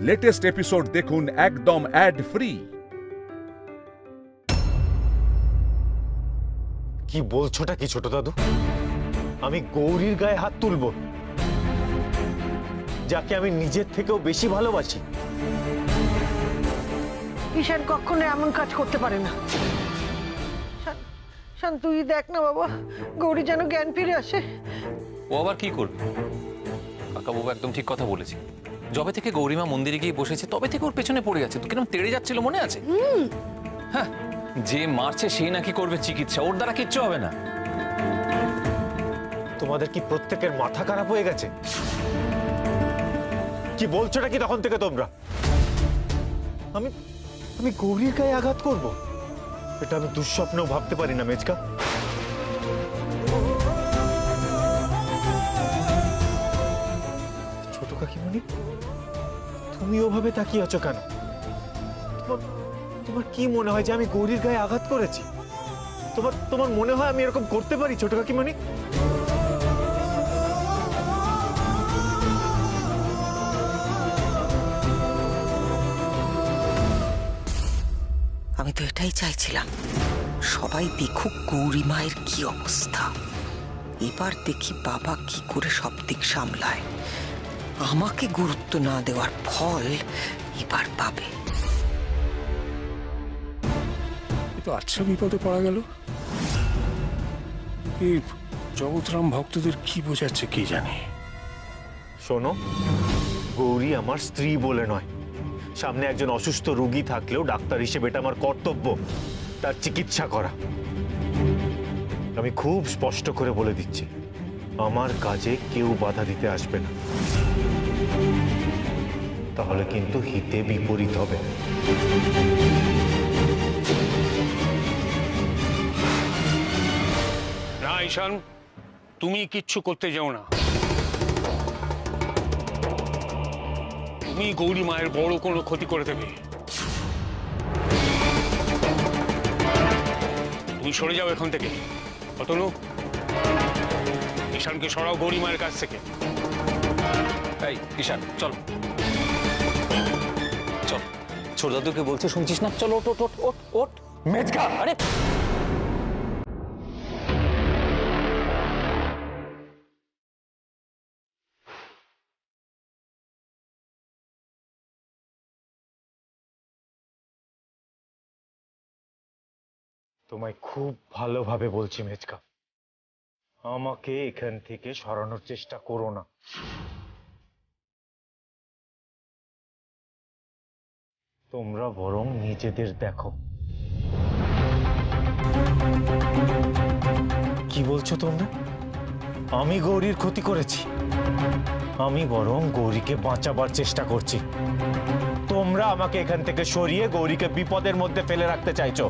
Latest episode দেখুন একদম add free. কি বলছোটা কি ছোট দাদু? আমি গৌরীর গায়ে হাত তুলবো, যাকে আমি নিজের থেকেও বেশি ভালোবাসি? ঈশান কখনো এমন কাজ করতে পারে না। শান তুই দেখ না বাবা, গৌরী যেন জ্ঞান ফিরে আসে। ও আবার কি করবে? কাকাবাবু একদম ঠিক কথা বলেছে। যবে থেকে গৌরীমা মন্দিরে গিয়ে বসেছে তবে থেকে ওর পেছনে পড়ে আছে। তো কিরকম তেড়ে যাচ্ছিল মনে আছে? হ্যাঁ, যে মারছে সেই নাকি করবে চিকিৎসা, ওর দ্বারা কিচ্ছু হবে না। তোমাদের কি প্রত্যেকের মাথা খারাপ হয়ে গেছে? কি বলছোটা কি তখন থেকে তোমরা? আমি আমি গৌরীর গায়ে আঘাত করব? এটা আমি দুঃস্বপ্নেও ভাবতে পারি না মেজকা। ছোট কাকিমণি, তুমি ওভাবে তাকিয়ে আছো কেন? তোমার কি মনে হয় যে আমি গৌরীর গায়ে আঘাত করেছি? তোমার মনে হয় আমি এরকম করতে পারি ছোট কাকিমণি? আমি তো এটাই চাইছিলাম, সবাই দেখুক গৌরী মায়ের কি অবস্থা। এবার দেখি বাবা কি করে সব দিক সামলায়। আমাকে গুরুত্ব না দেওয়ার ফল এবার পাবে। তো আচ্ছা বিপদে পড়া গেল। এই জগৎরাম ভক্তদের কি বোঝাচ্ছে কি জানি। শোনো, গৌরী আমার স্ত্রী বলে নয়। সামনে একজন অসুস্থ রোগী থাকলেও ডাক্তার হিসেবে এটা আমার কর্তব্য তার চিকিৎসা করা। আমি খুব স্পষ্ট করে বলে দিচ্ছি, আমার কাজে কেউ বাধা দিতে আসবে না, তাহলে কিন্তু হিতে বিপরীত হবে। না ঈশান, তুমি কিচ্ছু করতে যাও না। তুমি গৌরী মায়ের বড় কোনো ক্ষতি করে দেবে। তুমি সরে যাও এখান থেকে। অতনু, ঈশানকে সরাও গৌরী মায়ের কাছ থেকে। এই ঈশান চল চল, ছোট দাদুকে বলছে শুনছিস না? চল ওট ওট ওট ওট ওট। মেজকা, আরে তোমায় খুব ভালোভাবে বলছি মেজকা, আমাকে এখান থেকে সরানোর চেষ্টা করো না। তোমরা বরং নিজেদের দেখো। কি বলছো তোমরা? আমি গৌরীর ক্ষতি করেছি? আমি বরং গৌরীকে বাঁচাবার চেষ্টা করছি। তোমরা আমাকে এখান থেকে সরিয়ে গৌরীকে বিপদের মধ্যে ফেলে রাখতে চাইছো।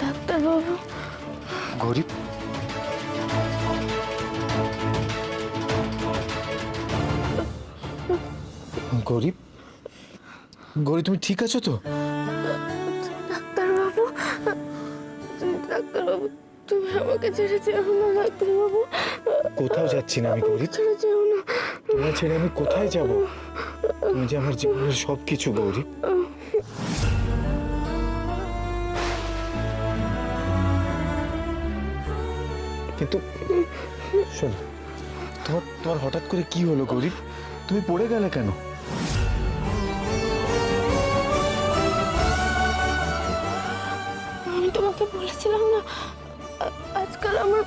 ডাক্তারবাবু, গৌরী, গৌরী, গৌরী তুমি ঠিক আছো তো? ডাক্তারবাবু, ডাক্তারবাবু তুমি আমাকে ছেড়ে যেও না। ডাক্তারবাবু, কোথাও যাচ্ছি না আমি গৌরী। ছেড়ে যেও না। তোমায় ছেড়ে আমি কোথায় যাব? তুমি যে আমার জীবনের সবকিছু গৌরী। কিন্তু শোনো, তোমার হঠাৎ করে কি হলো গৌরী? তুমি পড়ে গেলে কেন? আমি তোমাকে বলেছিলাম না, আজকাল আমার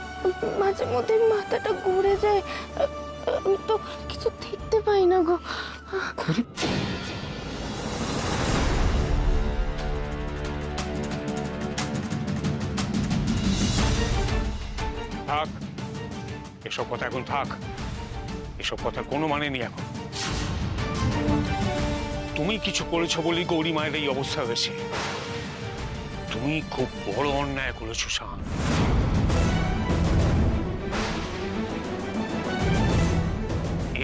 মাঝে মধ্যে মাথাটা ঘুরে যায়। আমি তো কিছু দেখতে পাই না গো। গৌরী, থাক, এসব কথা এখন থাক। এসব কথার কোনো মানে নেই এখন। তুমি কিছু করেছো বলেই গৌরী মায়ের এই অবস্থা হয়েছে। তুমি খুব বড় অন্যায় করেছো শান।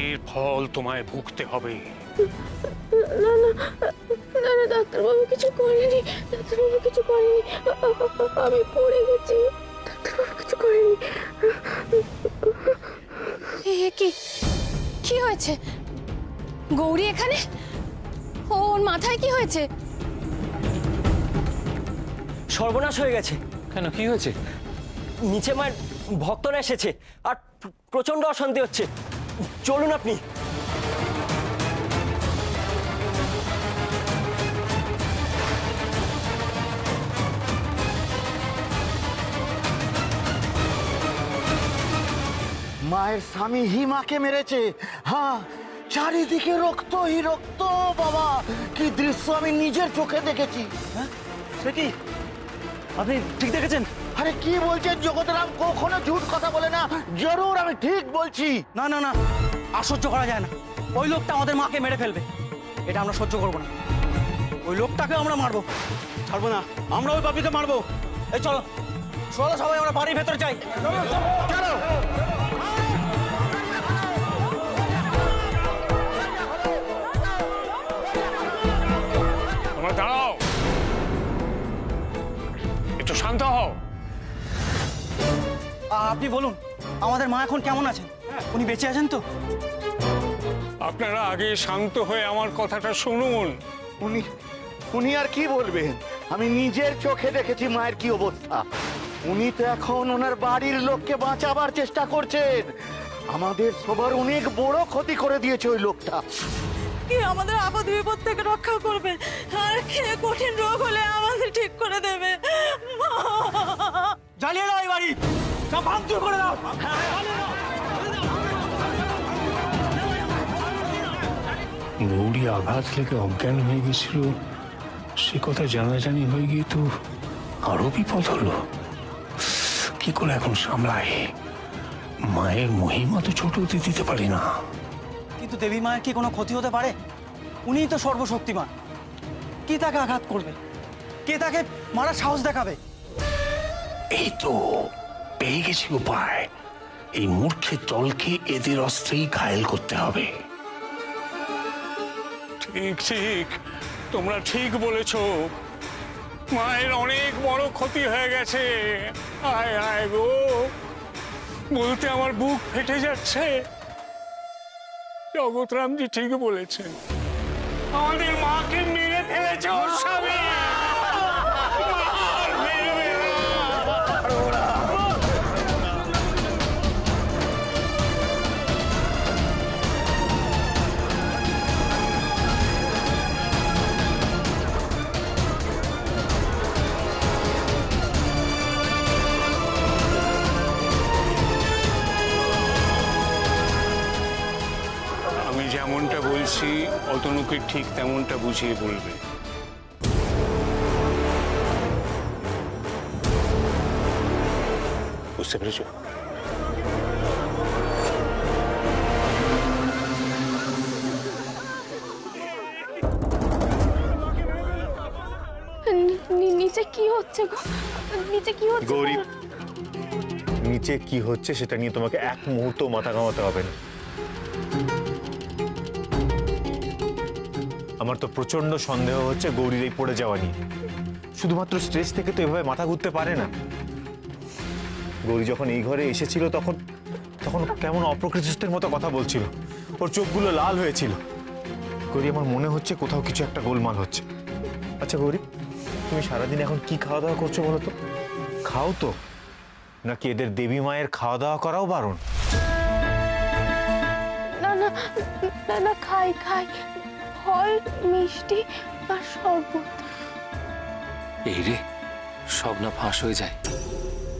এর ফল তোমায় ভুগতে হবে। না না না না, ডাক্তারবাবু কিছু করেনি, ডাক্তারবাবু কিছু করেনি, আমি পড়ে গেছি, ডাক্তারবাবু কিছু করেনি। কি কি হয়েছে? গৌরী এখানে? ওর মাথায় কি হয়েছে? সর্বনাশ হয়ে গেছে। কেন, কি হয়েছে? নিচে মায়ের ভক্তরা এসেছে আর প্রচন্ড অশান্তি হচ্ছে। চলুন আপনি। মায়ের স্বামী হিমাকে মেরেছে। হ্যাঁ, চারিদিকে রক্তই রক্ত। বাবা, কি দৃশ্য আমি নিজের চোখে দেখেছি। সে কি, আপনি ঠিক দেখেছেন? আরে কি বলছেন জগৎরাম, কখনো ঝুট কথা বলে না। জরুর আমি ঠিক বলছি। না না না, আর সহ্য করা যায় না। ওই লোকটা আমাদের মাকে মেরে ফেলবে, এটা আমরা সহ্য করবো না। ওই লোকটাকে আমরা মারবো, ছাড়বো না। আমরা ওই পাপীকে মারবো। এই চলো চলো সবাই, আমরা বাড়ির ভেতরে যাই। চলো। তোমরা দাঁড়াও, একটু শান্ত হও। আপনি বলুন, আমাদের মা এখন কেমন আছেন? উনি বেঁচে আছেন তো? আপনারা আগে শান্ত হয়ে আমার কথাটা শুনুন। উনি আর কি বলবেন? আমি নিজের চোখে দেখেছি মায়ের কি অবস্থা। উনি তো এখন ওনার বাড়ির লোককে বাঁচাবার চেষ্টা করছেন। আমাদের সবার অনেক বড় ক্ষতি করে দিয়েছে ওই লোকটা। কি আমাদের আপদ বিপদ থেকে রক্ষা করবে, আর কে কঠিন রোগ হলে আমাদের ঠিক করে দেবে। জ্বালিয়ে দাও এই বাড়ি, সব ভাঙচুর করে দাও। গৌরী আঘাত লেগে অজ্ঞান হয়ে গেছিল, সে কথা জানাজানি হয়ে গিয়ে তো আরো বিপদ হলো। কি করে এখন সামলায়? মায়ের মহিমা তো ছোট হতে দিতে পারি না। কিন্তু দেবী মায়ের কি কোনো ক্ষতি হতে পারে? উনিই তো সর্বশক্তিমান। কে তাকে আঘাত করবে? কে তাকে মারার সাহস দেখাবে? এই তো পেয়ে গেছি উপায়। এই মূর্খের দলকে এদের অস্ত্রেই ঘায়েল করতে হবে। ঠিক ঠিক, তোমরা ঠিক বলেছো। মায়ের অনেক বড় ক্ষতি হয়ে গেছে। আয় আয় গো, বলতে আমার বুক ফেটে যাচ্ছে। জগৎরামজি ঠিক বলেছেন, আমাদের মাকে মেরে ফেলেছে ওর স্বামী। যেমনটা বলছি অতনুকে ঠিক তেমনটা বুঝিয়ে বলবে। বুঝতে পেরেছ? নিচে কি হচ্ছে গো? নিচে কি হচ্ছে? গৌরী, নিচে কি হচ্ছে সেটা নিয়ে তোমাকে এক মুহূর্ত মাথা ঘামাতে হবে না। আমার তো প্রচন্ড সন্দেহ হচ্ছে গৌরীর এই পড়ে যাওয়া নিয়ে। শুধুমাত্র স্ট্রেস থেকে তো এভাবে মাথা ঘুরতে পারে না। গৌরী যখন এই ঘরে এসেছিল তখন তখন কেমন অপ্রকৃতিস্থের মতো কথা বলছিল, ওর চোখগুলো লাল হয়েছিল। গৌরী, আমার মনে হচ্ছে কোথাও কিছু একটা গোলমাল হচ্ছে। আচ্ছা গৌরী, তুমি সারাদিন এখন কি খাওয়া দাওয়া করছো বলো তো? খাও তো, নাকি এদের দেবী মায়ের খাওয়া দাওয়া করাও বারণ? না না না না, খাই খাই, ফল, মিষ্টি আর শরবত। এই রে, সব না ফাঁস হয়ে যায়।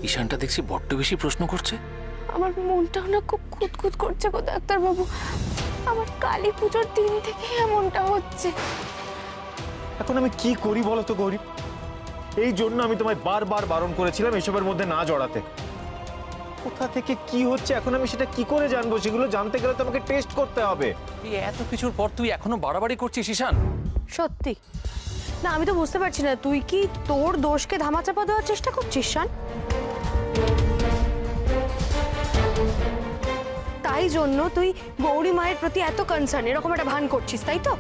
ঈশানটা দেখছি বড্ড বেশি প্রশ্ন করছে। আমার মনটাও না খুব খুঁতখুত করছে গো ডাক্তারবাবু। আমার কালী পুজোর দিন থেকে এমনটা হচ্ছে। এখন আমি কি করি বলো তো গৌরী? এই জন্য আমি তোমায় বারবার বারণ করেছিলাম এসবের মধ্যে না জড়াতে। কোথা থেকে কি হচ্ছে এখন আমি সেটা কি করে জানবো? সেগুলো জানতে গেলে তো আমাকে টেস্ট করতে হবে। এই এত কিছুর পর তুই এখনো বাড়াবাড়ি করছিস ঈশান? সত্যি না, আমি তো বুঝতে পারছি না, তুই কি তোর দোষকে ধামাচাপা দেওয়ার চেষ্টা করছিস শান? তাই জন্য তুই গৌরী মায়ের প্রতি এত কনসার্ন, এরকম একটা ভান করছিস, তাই তো?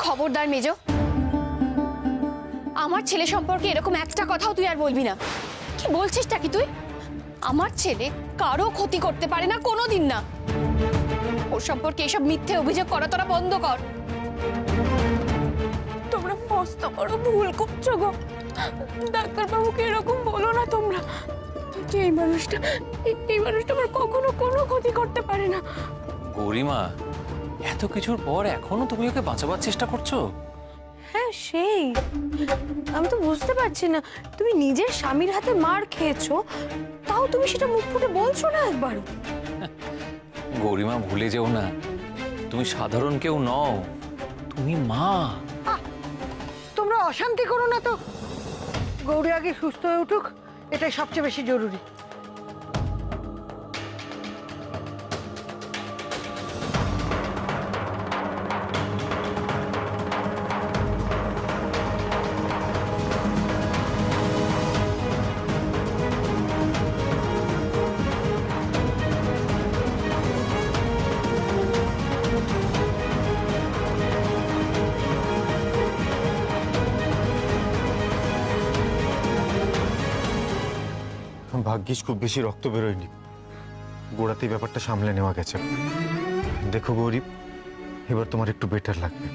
খবরদার মেজো, আমার ছেলে সম্পর্কে এরকম একটা কথাও তুই আর বলবি না। কি বলছিসটা কি তুই? আমার ছেলে কারো ক্ষতি করতে পারে না, কোনোদিন না। ওর সম্পর্কে এসব মিথ্যে অভিযোগ করা তোরা বন্ধ কর। তোমরা মস্ত বড় ভুল করছো গো। ডাক্তারবাবুকে এরকম বলো না তোমরা। এই মানুষটা আমার কখনো কোনো ক্ষতি করতে পারে না। গৌরীমা, এত কিছুর পর এখনো তুমি ওকে বাঁচাবার চেষ্টা করছো? হ্যাঁ সেই, আমি তো বুঝতে পারছি না, তুমি নিজের স্বামীর হাতে মার খেয়েছো, তাও তুমি সেটা মুখ ফুটে বলছো না একবারও। গৌরীমা, ভুলে যেও না, তুমি সাধারণ কেউ নও, তুমি মা। তোমরা অশান্তি করো না তো। গৌরী আগে সুস্থ হয়ে উঠুক, এটাই সবচেয়ে বেশি জরুরি। ভাগ্যিস খুব বেশি রক্ত বেরোয়নি, গোড়াতেই ব্যাপারটা সামলে নেওয়া গেছে। দেখো গৌরী, এবার তোমার একটু বেটার লাগবে।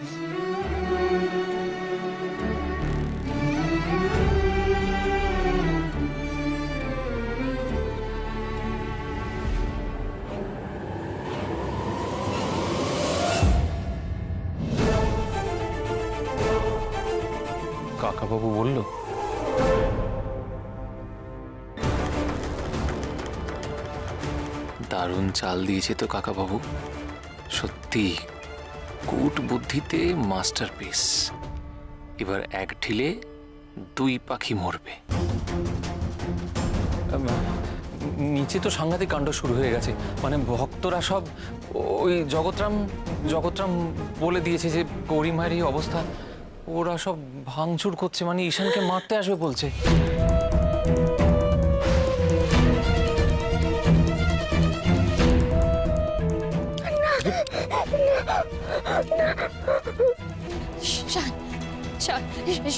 কাকাবাবু বলল দারুণ চাল দিয়েছে তো কাকাবাবু, সত্যি কূট বুদ্ধিতে মাস্টারপিস। এবার এক ঢিলে দুই পাখি মরবে। নিচে তো সাংঘাতিক কাণ্ড শুরু হয়ে গেছে, মানে ভক্তরা সব ওই জগৎরাম বলে দিয়েছে যে গৌরী মায়ের এই অবস্থা, ওরা সব ভাঙচুর করছে, মানে ঈশানকে মারতে আসবে বলছে।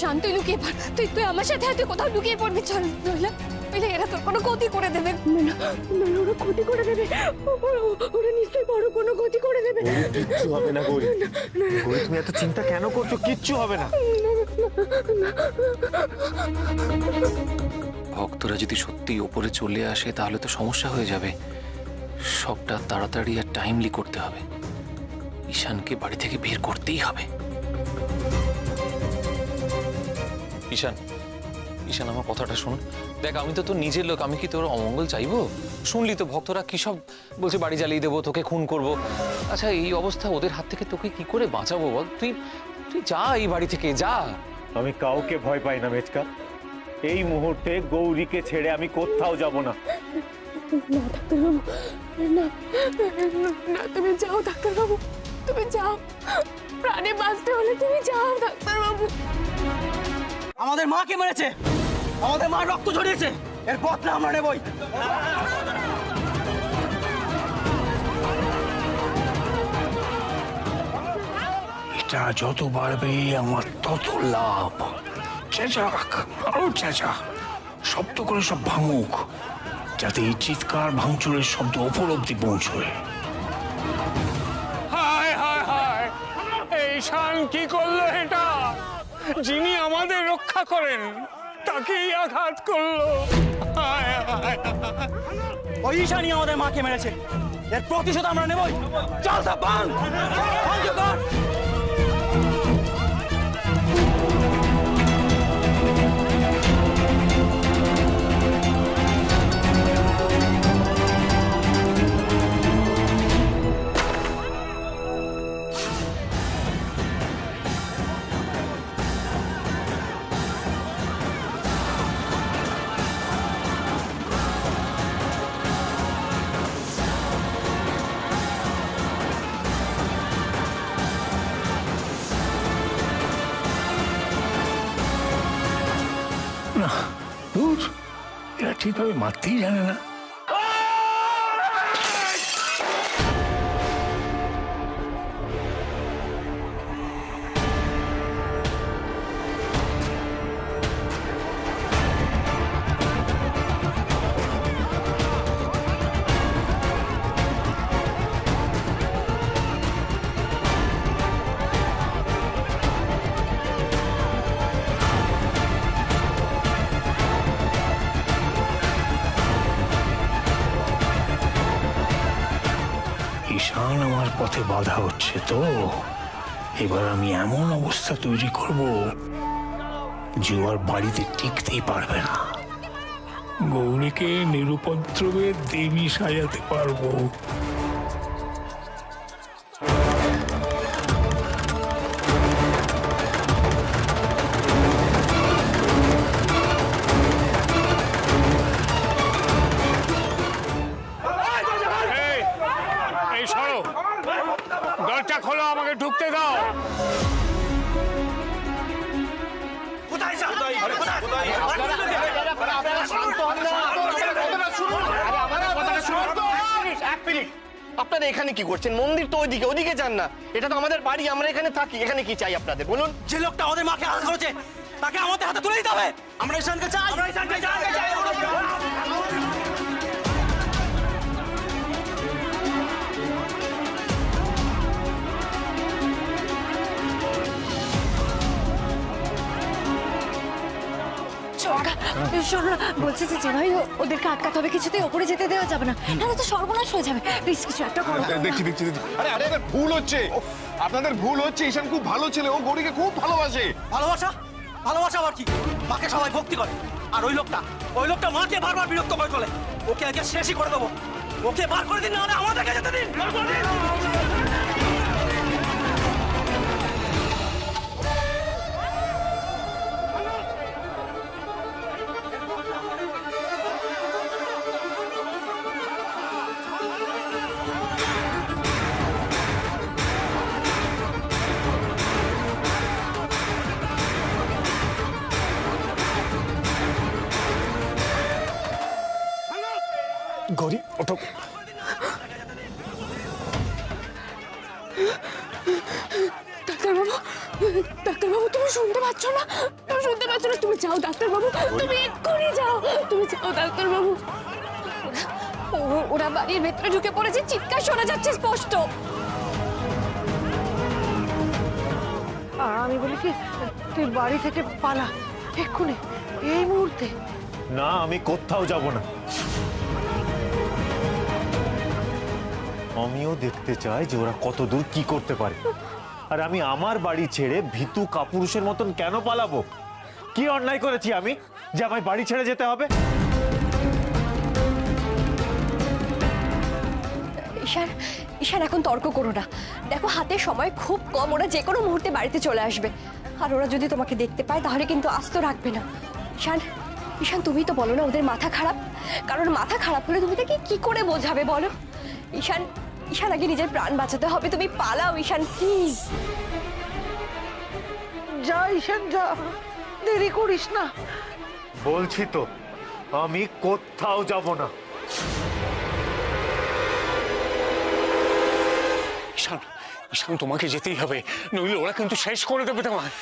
শান্ত, লুকিয়ে পড়। তুই আমার সাথে তুই কোথাও লুকিয়ে পড়বি, চল। নইলে এরা তোর কোনো ক্ষতি করে দেবে। ওরা ক্ষতি করে দেবে, ওরা নিশ্চয়ই বড় কোনো ক্ষতি করে দেবে। কিচ্ছু হবে না গৌরী, গৌরী তুমি এত চিন্তা কেন করছো? কিচ্ছু হবে না। ভক্তরা যদি সত্যি ওপরে চলে আসে তাহলে তো সমস্যা হয়ে যাবে। সবটা তাড়াতাড়ি আর টাইমলি করতে হবে। ঈশানকে বাড়ি থেকে বের করতেই হবে। ঈশান আমার কথাটা শোন। দেখ, আমি তো তোর নিজের লোক, আমি কি তোর অমঙ্গল চাইবো? শুনলি তো ভক্তরা কি সব বলছে, বাড়ি জ্বালিয়ে দেবো, তোকে খুন করবো। আচ্ছা, এই অবস্থা ওদের হাত থেকে তোকে কি করে বাঁচাবো বল? তুই যা এই বাড়ি থেকে যা। আমি কাউকে ভয় পাই না মেচকা। এই মুহূর্তে গৌরীকে ছেড়ে আমি কোথাও যাব না। না ডাক্তারবাবু, না, তুমি যাও ডাক্তারবাবু, তুমি যাও। প্রাণে বাঁচতে হলে তুমি যাও ডাক্তারবাবু। আমাদের মাকে মেরেছে, আমাদের মা রক্ত ঝরিয়েছে, এর বদলা আমরা নেবই। এটা যত বাড়বে আমার তত লাভ। চেঁচাক, আরো চেঁচা, শব্দ করে সব ভাঙুক, যাতে এই চিৎকার ভাঙচুরের শব্দ ওপর অব্দি পৌঁছয়। হায় হায় হায়, এই শান কি করলো এটা? যিনি আমাদের রক্ষা করেন তাকেই আঘাত করলো। হায় হায়, ওই ঈশানই আমাদের মাকে মেরেছে, এর প্রতিশোধ আমরা নেবই। চল সব ভাঙ, ভাঙচুর কর। না, দূর, এরা ঠিকভাবে মারতেই জানে না। ঈশান আমার পথে বাধা হচ্ছে, তো এবার আমি এমন অবস্থা তৈরি করব যে ওর বাড়িতে টিকতেই পারবে না। গৌরীকে নিরুপদ্রবের দেবী সাজাতে পারবো। এই সরো, দরজা খোলো, আমাকে ঢুকতে দাও। আপনারা এখানে কি করছেন? মন্দির তো ওইদিকে, ওইদিকে যান না। এটা তো আমাদের বাড়ি, আমরা এখানে থাকি। এখানে কি চাই আপনাদের বলুন? যে লোকটা আমাদের মাকে আঘাত করেছে তাকে আমাদের হাতে তুলে দিতে হবে। আমরা ঈশানকে চাই, আমরা ঈশানকে চাই। শোনো, বলছে যে যেভাবে ওদেরকে আটকাতে হবে, কিছুতেই ওপরে যেতে দেওয়া যাবে না, নাহলে তো সর্বনাশ হয়ে যাবে। প্লিজ কিছু একটা করো। দেখছি। আরে আপনাদের ভুল হচ্ছে, আপনাদের ভুল হচ্ছে। ঈশান খুব ভালো ছেলে, ও গৌরীকে খুব ভালোবাসে। ভালোবাসা? ভালোবাসা আবার কি? মাকে সবাই ভক্তি করে, আর ওই লোকটা মাকে বারবার বিরক্ত করে চলে। ওকে আজকে শেষই করে দেবো। ওকে বার করে দিন, না হলে আমাদেরকে যেতে দিন। গৌরী ওঠো। ডাক্তারবাবু তুমি শুনতে পাচ্ছ না? তুমি যাও ডাক্তারবাবু, তুমি এক্ষুনি যাও, তুমি যাও ডাক্তারবাবু। ওরা বাড়ির ভেতরে ঢুকে পড়েছে, চিৎকার শোনা যাচ্ছে স্পষ্ট। আমি বলি কি, তুই বাড়ি থেকে পালা এক্ষুনি, এই মুহূর্তে। না, আমি কোথাও যাব না। আমিও দেখতে চাই যে ওরা কত দূর কি করতে পারে। আর আমি আমার বাড়ি ছেড়ে ভীতু কাপুরুষের মতন কেন পালাবো? কি অন্যায় করেছি আমি যে আমায় বাড়ি ছেড়ে যেতে হবে? ঈশান এখন তর্ক করো না। দেখো হাতে সময় খুব কম, ওরা যে কোনো মুহূর্তে বাড়িতে চলে আসবে। আর ওরা যদি তোমাকে দেখতে পায় তাহলে কিন্তু আস্ত রাখবে না। ঈশান তুমি তো বলো না ওদের মাথা খারাপ, কারণ মাথা খারাপ হলে তুমি তাকে কি করে বোঝাবে বলো? ঈশান আগে নিজের প্রাণ বাঁচাতে হবে। তুমি পালাও ঈশান, প্লিজ। যা ঈশান যা, দেরি করিস না। বলছি তো আমি কোথাও যাব না। ঈশান তোমাকে যেতেই হবে, নইলে ওরা কিন্তু শেষ করে দেবে তোমায়।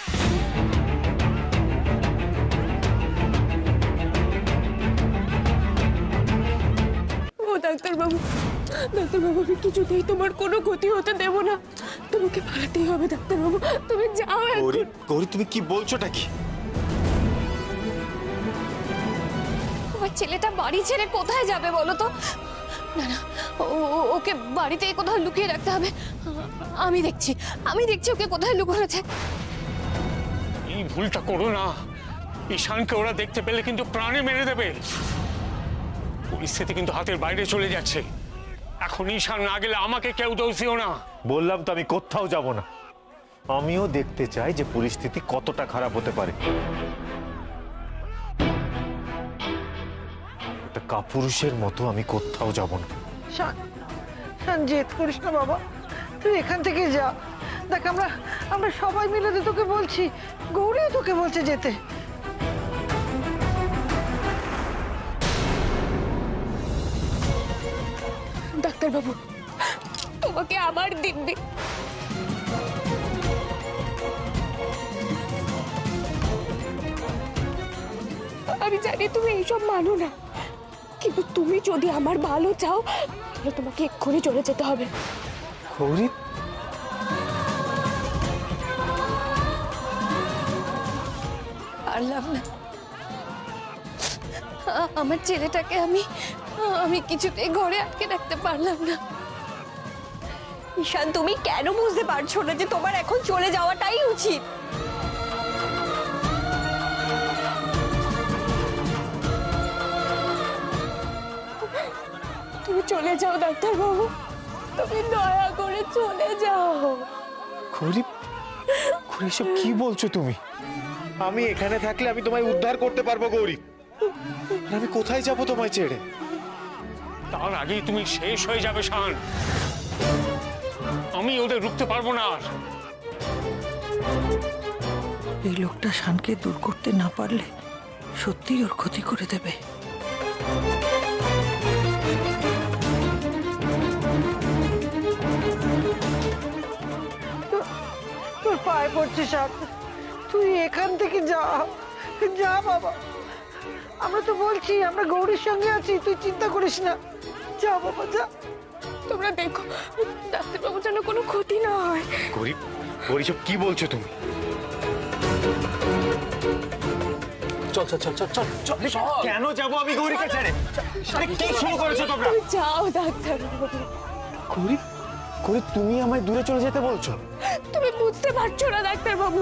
ডাক্তারবাবু আমি কিছুতেই তোমার কোনো ক্ষতি হতে দেব না। তোমাকে পালাতেই হবে ডাক্তারবাবু, তুমি যাও। গৌরী তুমি কি বলছোটা কি? তোমার ছেলেটা বাড়ি ছেড়ে কোথায় যাবে বলো তো? না ওকে বাড়িতেই কোথাও লুকিয়ে রাখতে হবে। আমি দেখছি ওকে কোথায় লুকিয়েছে। এই ভুলটা করো না। ঈশানকে ওরা দেখতে পেলে কিন্তু প্রাণে মেরে দেবে। পরিস্থিতি কিন্তু হাতের বাইরে চলে যাচ্ছে। এখন ঈশান না গেলে আমাকে কেউ দোষ দিও না। বললাম তো আমি কোথাও যাব না। আমিও দেখতে চাই যে পরিস্থিতি কতটা খারাপ হতে পারে। একটা কাপুরুষের মতো আমি কোথাও যাব না। শান জেদ করিস না বাবা, তুই এখান থেকে যা। দেখ আমরা সবাই মিলে তোকে বলছি, গৌরীও তোকে বলছে যেতে। ডাক্তারবাবু, তোমাকে আবার দিব্যি আমি জানি তুমি এইসব মানো না, কিন্তু তুমি যদি আমার ভালো চাও তাহলে তোমাকে এক্ষুনি চলে যেতে হবে। গৌরী, পারলাম না, আমার ছেলেটাকে আমি কিছুতেই ঘরে আটকে রাখতে পারলাম না। ঈশান, তুমি কেন বুঝতে পারছো না যে তোমার এখন চলে যাওয়াটাই উচিত? তুমি চলে যাও ডাক্তারবাবু, তুমি দয়া করে চলে যাও। গৌরী, এসব কি বলছো তুমি? আমি এখানে থাকলে আমি তোমায় উদ্ধার করতে পারবো গৌরী। আমি কোথায় যাব তোমায় ছেড়ে? তার আগেই তুমি শেষ হয়ে যাবে শান। আমি ওদের রুখতে পারবো না আর। এই লোকটা শানকে দূর করতে না পারলে সত্যিই ওর ক্ষতি করে দেবে। তোর পায়ে পড়ছে শান, তুই এখান থেকে যা, যা বাবা। আমরা তো বলছি আমরা গৌরীর সঙ্গে আছি, তুই চিন্তা করিস না, যা বাবা যা। তোমরা দেখো ডাক্তারবাবু যেন কোনো ক্ষতি না হয়। গৌরী, সব কি বলছো তুমি? চল চল চল চল চল চল। কেন যাবো আমি গৌরীকে ছেড়ে? আরে কি শুরু করেছো তোমরা? যাও ডাক্তারবাবু। গৌরী, তুমি আমায় দূরে চলে যেতে বলছো? তুমি বুঝতে পারছো না ডাক্তারবাবু,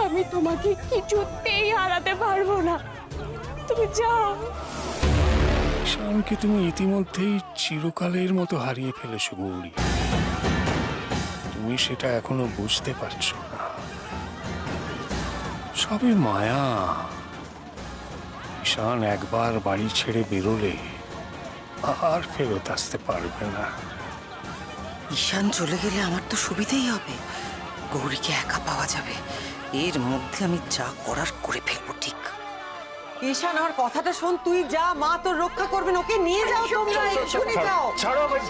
আমি তোমাকে কিছুতেই হারাতে পারবো না, তুমি যাও। শানকে তুমি ইতিমধ্যেই চিরকালের মতো হারিয়ে ফেলেছো গৌরী, তুমি সেটা এখনো বুঝতে পারছো না। সবে মায়া। ঈশান একবার বাড়ি ছেড়ে বেরোলে আর ফেরত আসতে পারবে না। ঈশান চলে গেলে আমার তো সুবিধেই হবে, গৌরীকে একা পাওয়া যাবে। এর মধ্যে আমি যা করার করে ফেলবো। ঠিক ঈশান, আমার কথাটা শোন, তুই যা, মা তোর রক্ষা করবেন, ওকে নিয়ে যাও তোমরা, এক্ষুনি যাও। ছাড়ো আমায়।